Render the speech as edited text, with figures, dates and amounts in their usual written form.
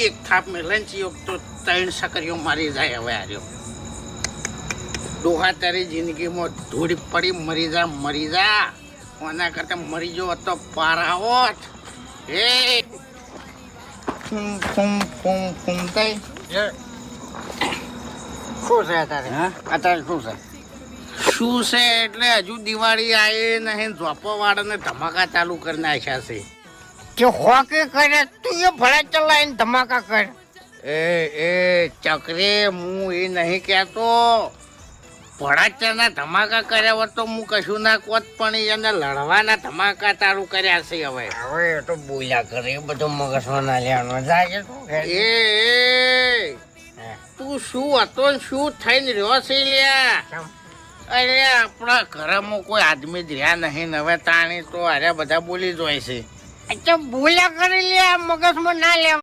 એક થાપ મેલન ચિયો તો 3 સકરીઓ મારી જાય હવે આર્યો ડોહા તારી જિંદગીમાં ધૂળ પડી મરી જા ઓના કરતા મરી જો તો પારાવત એ ફૂમ તઈ શું છે અત્યારે હા અત્યારે શું છે શું છે એટલે હજુ દિવાળી આવી નહીં ઝોપો વાળાને ધમાકા ચાલુ કરી નાખ્યા છે કે હોકે કરે તું એ ભડા ચલાવીને ધમાકા કર એ ચકરે હું એ નહીં કહેતો ભડાચાના ધમાકા કર્યા હોત તો હું કશું ના કોત પણ એને લડવાના ધમાકા ચાલુ કર્યા છે હવે હવે એ તો બોલ્યા કરે એ બધું મગજમાં ના લેવાનું જાય શું એ તું શું હતો ને શું થઈને રહ્યો છે લ્યા અરે આપણા ઘરમાં કોઈ આદમી જ રહ્યા નહીં ને હવે તાણી તો અરે બધા બોલી જ હોય છે અચ્છા બોલ્યા કરી લે મગજમાં ના લેવા